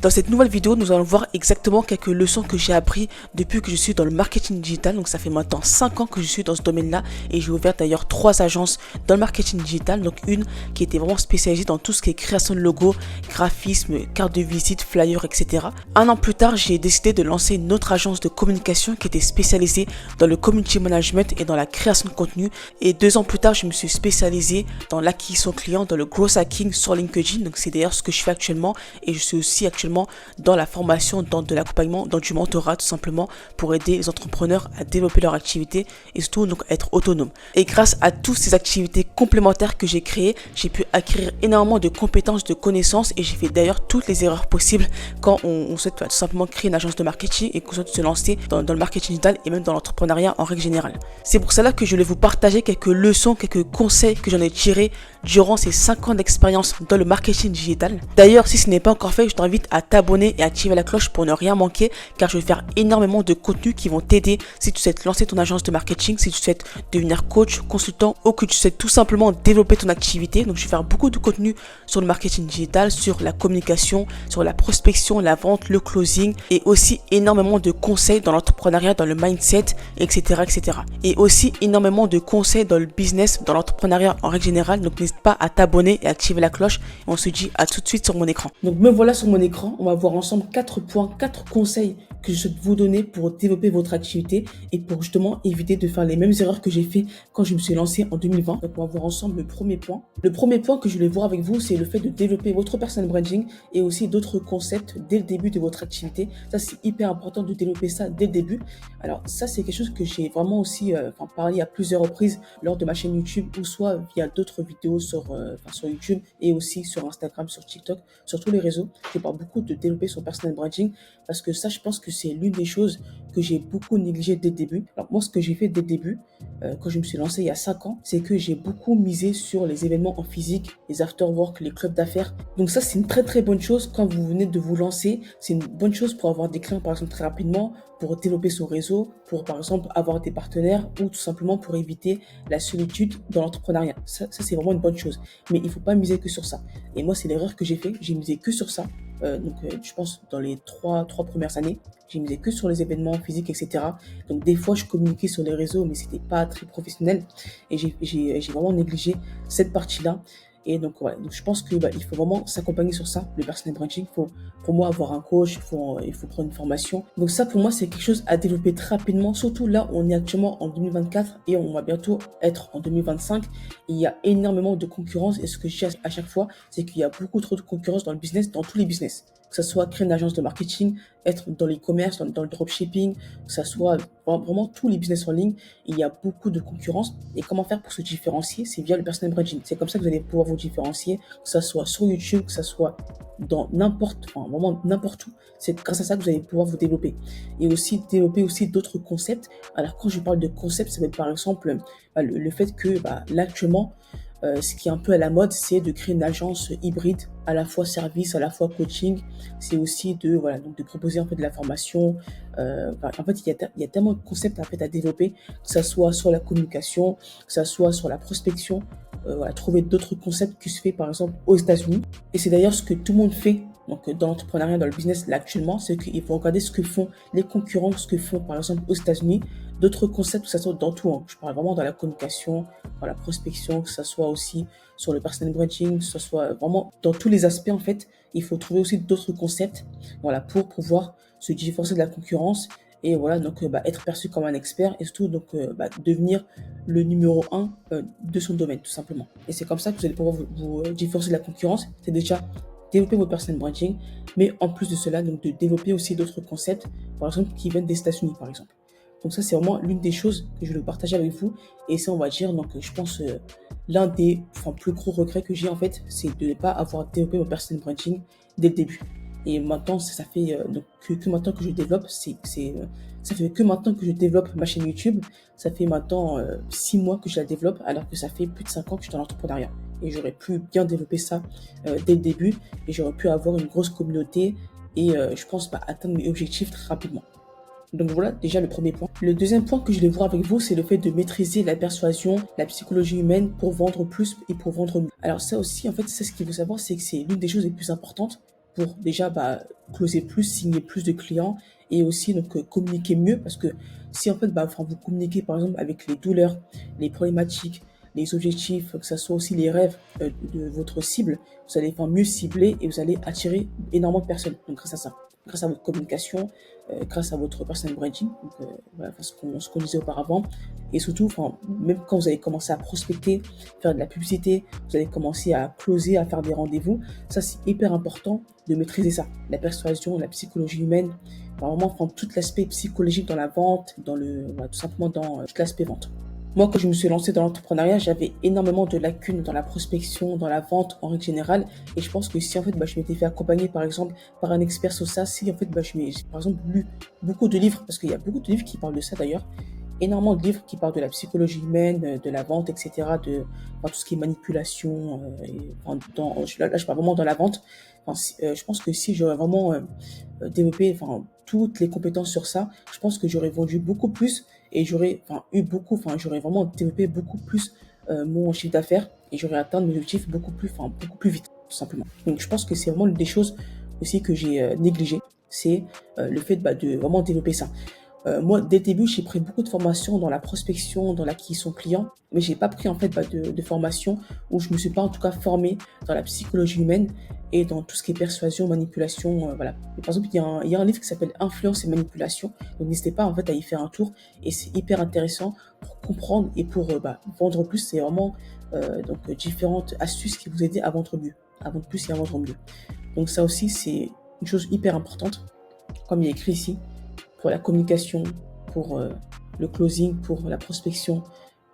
Dans cette nouvelle vidéo, nous allons voir exactement quelques leçons que j'ai appris depuis que je suis dans le marketing digital. Donc ça fait maintenant 5 ans que je suis dans ce domaine-là et j'ai ouvert d'ailleurs 3 agences dans le marketing digital. Donc une qui était vraiment spécialisée dans tout ce qui est création de logos, graphisme, carte de visite, flyers, etc. Un an plus tard, j'ai décidé de lancer une autre agence de communication qui était spécialisée dans le community management et dans la création de contenu. Et 2 ans plus tard, je me suis spécialisé dans l'acquisition client, dans le growth hacking sur LinkedIn. Donc c'est d'ailleurs ce que je fais actuellement et je suis aussi actuellement dans la formation, dans de l'accompagnement, dans du mentorat tout simplement pour aider les entrepreneurs à développer leur activité et surtout donc à être autonomes. Et grâce à toutes ces activités complémentaires que j'ai créées, j'ai pu acquérir énormément de compétences, de connaissances et j'ai fait d'ailleurs toutes les erreurs possibles quand on souhaite tout simplement créer une agence de marketing et qu'on souhaite se lancer dans le marketing digital et même dans l'entrepreneuriat en règle générale. C'est pour cela que je voulais vous partager quelques leçons, quelques conseils que j'en ai tirés durant ces 5 ans d'expérience dans le marketing digital. D'ailleurs, si ce n'est pas encore fait, je t'invite à t'abonner et activer la cloche pour ne rien manquer car je vais faire énormément de contenus qui vont t'aider si tu souhaites lancer ton agence de marketing, si tu souhaites devenir coach, consultant ou que tu souhaites tout simplement développer ton activité. Donc je vais faire beaucoup de contenus sur le marketing digital, sur la communication, sur la prospection, la vente, le closing et aussi énormément de conseils dans l'entrepreneuriat, dans le mindset, etc., etc. Et aussi énormément de conseils dans le business, dans l'entrepreneuriat en règle générale. Donc n'hésite pas à t'abonner et activer la cloche. Et on se dit à tout de suite sur mon écran. Donc me voilà sur mon écran. On va voir ensemble 4 points, 4 conseils que je souhaite vous donner pour développer votre activité et pour justement éviter de faire les mêmes erreurs que j'ai fait quand je me suis lancé en 2020. Donc on va voir ensemble le premier point. Le premier point que je voulais voir avec vous, c'est le fait de développer votre personal branding et aussi d'autres concepts dès le début de votre activité. Ça, c'est hyper important de développer ça dès le début. Alors ça, c'est quelque chose que j'ai vraiment aussi parlé à plusieurs reprises lors de ma chaîne YouTube ou soit via d'autres vidéos sur YouTube et aussi sur Instagram, sur TikTok, sur tous les réseaux. Je parle beaucoup de développer son personal branding parce que ça, je pense que c'est l'une des choses que j'ai beaucoup négligé dès le début. Alors moi, ce que j'ai fait dès le début, quand je me suis lancé il y a 5 ans, c'est que j'ai beaucoup misé sur les événements en physique, les after-work, les clubs d'affaires. Donc ça, c'est une très très bonne chose quand vous venez de vous lancer. C'est une bonne chose pour avoir des clients, par exemple, très rapidement, pour développer son réseau, pour par exemple avoir des partenaires ou tout simplement pour éviter la solitude dans l'entrepreneuriat. Ça c'est vraiment une bonne chose. Mais il ne faut pas miser que sur ça. Et moi, c'est l'erreur que j'ai fait. J'ai misé que sur ça. Je pense dans les trois premières années, j'ai misé que sur les événements physiques, etc. Donc des fois, je communiquais sur les réseaux, mais c'était pas très professionnel. Et j'ai vraiment négligé cette partie-là. Et donc voilà, donc je pense que il faut vraiment s'accompagner sur ça, le personal branding. Il faut pour moi avoir un coach, il faut prendre une formation. Donc ça pour moi c'est quelque chose à développer très rapidement, surtout là on est actuellement en 2024 et on va bientôt être en 2025. Il y a énormément de concurrence et ce que je dis à chaque fois, c'est qu'il y a beaucoup trop de concurrence dans le business, dans tous les business. Que ce soit créer une agence de marketing, être dans l'e-commerce, dans le dropshipping, que ce soit vraiment tous les business en ligne, il y a beaucoup de concurrence. Et comment faire pour se différencier? C'est via le personal branding. C'est comme ça que vous allez pouvoir vous différencier, que ce soit sur YouTube, que ce soit dans vraiment n'importe où. C'est grâce à ça que vous allez pouvoir vous développer. Et aussi développer aussi d'autres concepts. Alors quand je parle de concepts, ça va être par exemple le fait que là actuellement, ce qui est un peu à la mode, c'est de créer une agence hybride, à la fois service, à la fois coaching. C'est aussi de proposer en fait de la formation. En fait, il y a tellement de concepts en fait à développer, que ça soit sur la communication, que ça soit sur la prospection. Trouver d'autres concepts qui se fait par exemple aux États-Unis. Et c'est d'ailleurs ce que tout le monde fait. Donc dans l'entrepreneuriat, dans le business là actuellement, c'est qu'il faut regarder ce que font les concurrents, ce que font par exemple aux États-Unis, d'autres concepts, que ça soit dans tout. Je parle vraiment dans la communication, dans la prospection, que ça soit aussi sur le personal branding, que ce soit vraiment dans tous les aspects en fait. Il faut trouver aussi d'autres concepts, pour pouvoir se différencier de la concurrence et être perçu comme un expert et surtout devenir le numéro 1 de son domaine tout simplement. Et c'est comme ça que vous allez pouvoir vous différencier de la concurrence. C'est déjà développer votre personal branding, mais en plus de cela, donc de développer aussi d'autres concepts, par exemple, qui viennent des États-Unis, par exemple. Donc ça, c'est vraiment l'une des choses que je veux partager avec vous. Et ça, on va dire, je pense, l'un des plus gros regrets que j'ai, en fait, c'est de ne pas avoir développé mon personal branding dès le début. Et maintenant, ça fait que maintenant que je développe, ça fait que maintenant que je développe ma chaîne YouTube. Ça fait maintenant 6 mois que je la développe, alors que ça fait plus de 5 ans que je suis dans l'entrepreneuriat. Et j'aurais pu bien développer ça dès le début. Et j'aurais pu avoir une grosse communauté et je pense atteindre mes objectifs très rapidement. Donc voilà déjà le premier point. Le deuxième point que je vais voir avec vous, c'est le fait de maîtriser la persuasion, la psychologie humaine pour vendre plus et pour vendre mieux. Alors ça aussi, en fait, c'est ce qu'il faut savoir, c'est que c'est l'une des choses les plus importantes pour déjà closer plus, signer plus de clients et aussi donc communiquer mieux parce que si en fait enfin, vous communiquez par exemple avec les douleurs, les problématiques, les objectifs, que ce soit aussi les rêves de votre cible, vous allez enfin, mieux cibler et vous allez attirer énormément de personnes. Donc grâce à ça, grâce à votre communication, grâce à votre personal branding, donc voilà, enfin, ce qu'on disait auparavant, et surtout, enfin, même quand vous allez commencer à prospecter, faire de la publicité, vous allez commencer à closer, à faire des rendez-vous, ça c'est hyper important de maîtriser ça, la persuasion, la psychologie humaine, vraiment prendre tout l'aspect psychologique dans la vente, voilà, tout simplement dans tout l'aspect vente. Moi, quand je me suis lancée dans l'entrepreneuriat, j'avais énormément de lacunes dans la prospection, dans la vente en règle générale. Et je pense que si en fait, je m'étais fait accompagner par exemple par un expert sur ça, si en fait, j'ai par exemple lu beaucoup de livres, parce qu'il y a beaucoup de livres qui parlent de ça d'ailleurs, énormément de livres qui parlent de la psychologie humaine, de la vente, etc., enfin, tout ce qui est manipulation. Enfin, là, je parle vraiment dans la vente. Enfin, je pense que si j'aurais vraiment développé enfin, toutes les compétences sur ça, je pense que j'aurais vendu beaucoup plus et j'aurais enfin, j'aurais vraiment développé beaucoup plus mon chiffre d'affaires et j'aurais atteint mes objectifs beaucoup plus vite, tout simplement. Donc je pense que c'est vraiment une des choses aussi que j'ai négligé, c'est le fait de vraiment développer ça. Moi, dès le début, j'ai pris beaucoup de formations dans la prospection, dans l'acquisition client, mais j'ai pas pris en fait de formation où je me suis pas en tout cas formée dans la psychologie humaine et dans tout ce qui est persuasion, manipulation, voilà. Et par exemple, il y a un livre qui s'appelle Influence et manipulation, donc n'hésitez pas en fait à y faire un tour et c'est hyper intéressant pour comprendre et pour vendre plus. C'est vraiment différentes astuces qui vous aident à vendre plus et à vendre mieux. Donc ça aussi, c'est une chose hyper importante, comme il est écrit ici pour la communication, pour le closing, pour la prospection,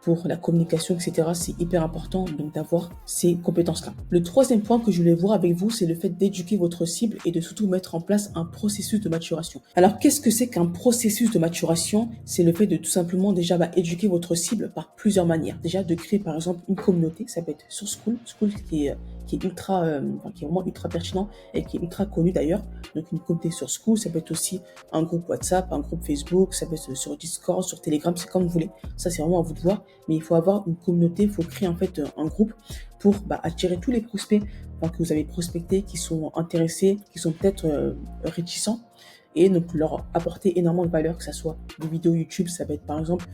pour la communication, etc. C'est hyper important donc d'avoir ces compétences-là. Le troisième point que je voulais voir avec vous, c'est le fait d'éduquer votre cible et de surtout mettre en place un processus de maturation. Alors, qu'est-ce que c'est qu'un processus de maturation? C'est le fait de tout simplement déjà éduquer votre cible par plusieurs manières. Déjà, de créer par exemple une communauté, ça peut être sur Skool qui est qui est vraiment ultra pertinent et qui est ultra connu d'ailleurs. Donc une communauté sur Skool, ça peut être aussi un groupe WhatsApp, un groupe Facebook, ça peut être sur Discord, sur Telegram, c'est comme vous voulez. Ça, c'est vraiment à vous de voir. Mais il faut avoir une communauté, il faut créer en fait un groupe pour attirer tous les prospects que vous avez prospectés, qui sont intéressés, qui sont peut-être réticents et donc leur apporter énormément de valeur, que ce soit des vidéos YouTube, ça va être par exemple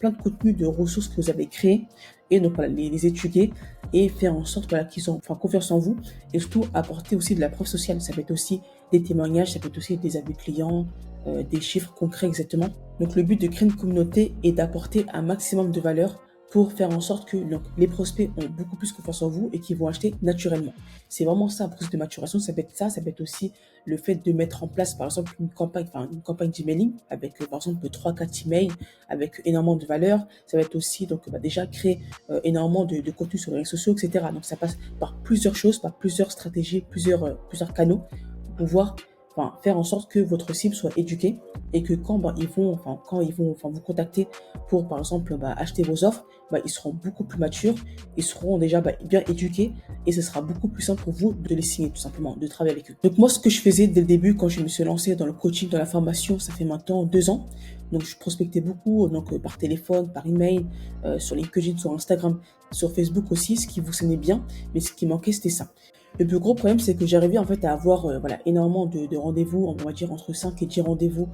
plein de contenus, de ressources que vous avez créés et donc voilà, les étudier et faire en sorte qu'ils ont confiance en vous et surtout apporter aussi de la preuve sociale. Ça peut être aussi des témoignages, ça peut être aussi des avis clients, des chiffres concrets exactement. Donc le but de créer une communauté est d'apporter un maximum de valeur pour faire en sorte que donc, les prospects ont beaucoup plus confiance en vous et qu'ils vont acheter naturellement. C'est vraiment ça, un processus de maturation. Ça peut être ça, ça peut être aussi le fait de mettre en place, par exemple, une campagne d'emailing avec, par exemple, 3-4 emails avec énormément de valeur. Ça va être aussi, donc, déjà créer énormément de contenu sur les réseaux sociaux, etc. Donc, ça passe par plusieurs choses, par plusieurs stratégies, plusieurs canaux pour pouvoir faire en sorte que votre cible soit éduquée et que quand ils vont vous contacter pour par exemple acheter vos offres, ils seront beaucoup plus matures, ils seront déjà bien éduqués et ce sera beaucoup plus simple pour vous de les signer tout simplement, de travailler avec eux. Donc moi, ce que je faisais dès le début quand je me suis lancé dans le coaching, dans la formation, ça fait maintenant 2 ans. Donc je prospectais beaucoup par téléphone, par email, sur LinkedIn, sur Instagram, sur Facebook aussi, ce qui fonctionnait bien, mais ce qui manquait c'était ça. Le plus gros problème, c'est que j'arrivais en fait à avoir énormément de rendez-vous, on va dire entre 5 et 10 rendez-vous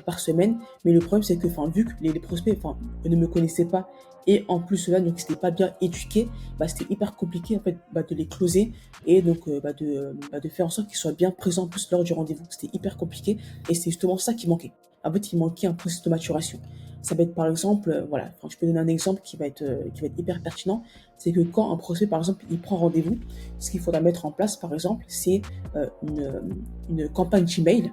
par semaine. Mais le problème, c'est que vu que les prospects ne me connaissaient pas et en plus cela, donc c'était pas bien éduqué, c'était hyper compliqué en fait de les closer et donc de faire en sorte qu'ils soient bien présents en plus lors du rendez-vous. C'était hyper compliqué et c'est justement ça qui manquait. En fait, il manquait un processus de maturation. Ça va être par exemple, je peux donner un exemple qui va être hyper pertinent, c'est que quand un prospect, par exemple, il prend rendez-vous, ce qu'il faudra mettre en place, par exemple, c'est une campagne Gmail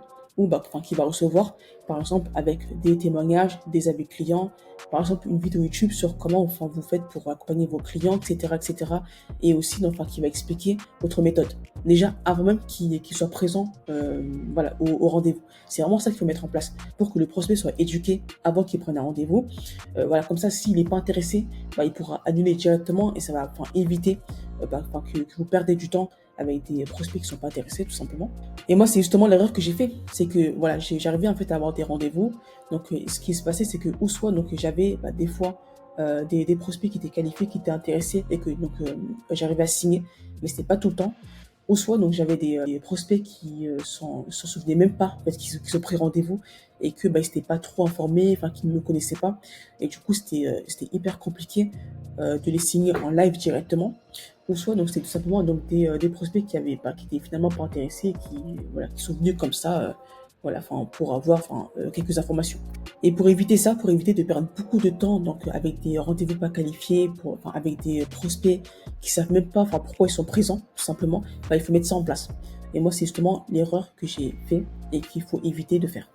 qui va recevoir, par exemple, avec des témoignages, des avis clients, par exemple, une vidéo YouTube sur comment vous faites pour accompagner vos clients, etc., etc., et aussi qui va expliquer votre méthode. Déjà, avant même qu'il soit présent au rendez-vous. C'est vraiment ça qu'il faut mettre en place pour que le prospect soit éduqué avant qu'il prenne un rendez-vous. Comme ça, s'il n'est pas intéressé, il pourra annuler directement et ça va éviter que vous perdez du temps avec des prospects qui ne sont pas intéressés tout simplement. Et moi, c'est justement l'erreur que j'ai fait, c'est que j'arrivais en fait à avoir des rendez-vous. Donc ce qui se passait, c'est que j'avais des fois des prospects qui étaient qualifiés, qui étaient intéressés et que j'arrivais à signer, mais c'était pas tout le temps. Ou soit, donc j'avais des prospects qui s'en souvenaient même pas, en fait, qui ont pris rendez-vous et que bah, ils n'étaient pas trop informés, enfin, qui ne me connaissaient pas. Et du coup, c'était hyper compliqué de les signer en live directement. Ou soit, donc c'était tout simplement donc, des prospects qui étaient finalement pas intéressés, voilà, qui sont venus comme ça, voilà, enfin, pour avoir quelques informations. Et pour éviter ça, pour éviter de perdre beaucoup de temps donc avec des rendez-vous pas qualifiés, avec des prospects qui savent même pas pourquoi ils sont présents, tout simplement, bah, il faut mettre ça en place. Et moi, c'est justement l'erreur que j'ai fait et qu'il faut éviter de faire.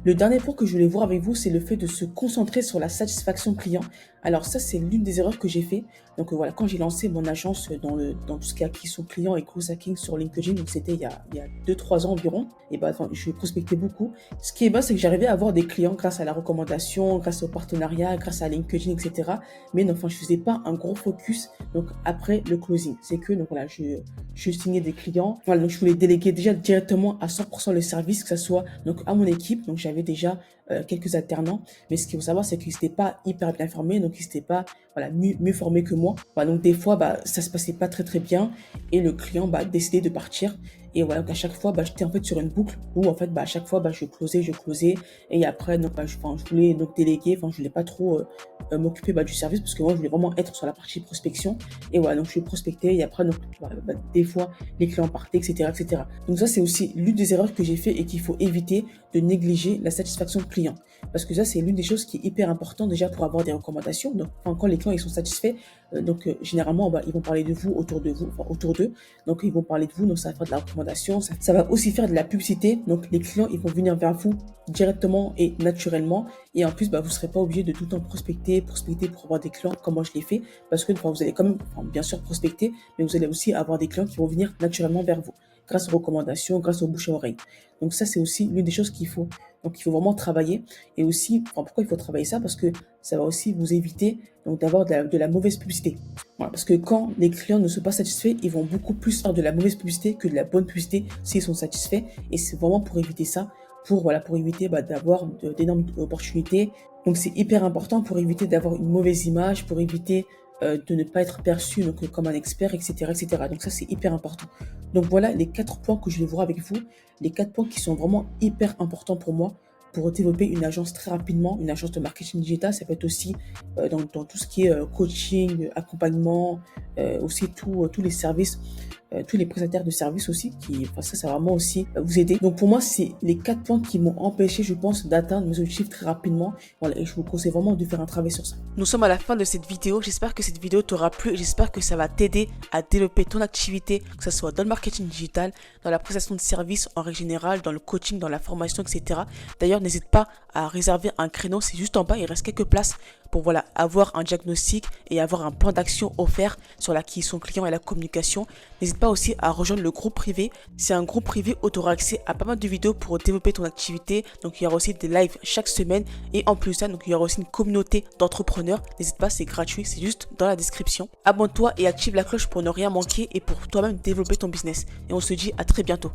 Le dernier point que je voulais voir avec vous, c'est le fait de se concentrer sur la satisfaction client. Alors ça, c'est l'une des erreurs que j'ai fait. Donc voilà, quand j'ai lancé mon agence dans tout ce qui est acquisition client et gros hacking sur LinkedIn, donc c'était il y a 2-3 ans environ, et bah, je prospectais beaucoup. Ce qui est bien, c'est que j'arrivais à avoir des clients grâce à la recommandation, grâce au partenariat, grâce à LinkedIn, etc. Mais non, je faisais pas un gros focus donc après le closing. C'est que donc voilà, je signais des clients. Voilà, donc je voulais déléguer déjà directement à 100% le service, que ce soit donc à mon équipe. Donc j'avais déjà quelques alternants, mais ce qu'il faut savoir, c'est qu'ils n'étaient pas hyper bien formés, donc ils n'étaient pas voilà, mieux formés que moi. Voilà, donc des fois, bah, ça se passait pas très très bien et le client bah, décidait de partir. Et voilà, donc à chaque fois, bah, j'étais en fait sur une boucle où en fait, bah, à chaque fois, bah, je closais. Et après, donc, bah, je voulais donc déléguer, je voulais pas trop m'occuper bah, du service parce que moi, je voulais vraiment être sur la partie prospection. Et voilà, donc je prospectais et après, donc, voilà, bah, des fois, les clients partaient, etc., etc. Donc ça, c'est aussi l'une des erreurs que j'ai fait et qu'il faut éviter de négliger la satisfaction client. Parce que ça, c'est l'une des choses qui est hyper importante déjà pour avoir des recommandations. Donc, quand les clients ils sont satisfaits, généralement, bah, ils vont parler de vous, autour d'eux. Donc, ils vont parler de vous, donc ça va faire de la recommandation. Ça va aussi faire de la publicité. Donc, les clients, ils vont venir vers vous directement et naturellement. Et en plus, bah, vous ne serez pas obligé de tout le temps prospecter pour avoir des clients comme moi je l'ai fait. Parce que vous allez quand même, bien sûr, prospecter, mais vous allez aussi avoir des clients qui vont venir naturellement vers vous grâce aux recommandations, grâce aux bouche à oreille. Donc ça, c'est aussi l'une des choses qu'il faut. Donc il faut vraiment travailler. Et aussi, pourquoi il faut travailler ça? Parce que ça va aussi vous éviter donc d'avoir de la mauvaise publicité. Voilà, parce que quand les clients ne sont pas satisfaits, ils vont beaucoup plus faire de la mauvaise publicité que de la bonne publicité s'ils sont satisfaits. Et c'est vraiment pour éviter ça, pour éviter d'avoir d'énormes opportunités. Donc c'est hyper important pour éviter d'avoir une mauvaise image, pour éviter de ne pas être perçu donc, comme un expert, etc., etc. Donc ça, c'est hyper important. Donc voilà les 4 points que je vais voir avec vous, les 4 points qui sont vraiment hyper importants pour moi pour développer une agence très rapidement, une agence de marketing digital. Ça peut être aussi dans tout ce qui est coaching, accompagnement, aussi tous les services, tous les prestataires de services aussi, ça va vraiment aussi vous aider. Donc pour moi, c'est les 4 points qui m'ont empêché, je pense, d'atteindre mes objectifs très rapidement. Voilà, et je vous conseille vraiment de faire un travail sur ça. Nous sommes à la fin de cette vidéo. J'espère que cette vidéo t'aura plu. J'espère que ça va t'aider à développer ton activité, que ce soit dans le marketing digital, dans la prestation de services en règle générale, dans le coaching, dans la formation, etc. D'ailleurs, n'hésite pas à réserver un créneau. C'est juste en bas, il reste quelques places pour avoir un diagnostic et avoir un plan d'action offert sur l'acquisition client et la communication. N'hésite pas aussi à rejoindre le groupe privé. C'est un groupe privé où tu auras accès à pas mal de vidéos pour développer ton activité. Donc il y aura aussi des lives chaque semaine et en plus de ça, donc il y aura aussi une communauté d'entrepreneurs. N'hésite pas, c'est gratuit, c'est juste dans la description. Abonne-toi et active la cloche pour ne rien manquer et pour toi-même développer ton business. Et on se dit à très bientôt.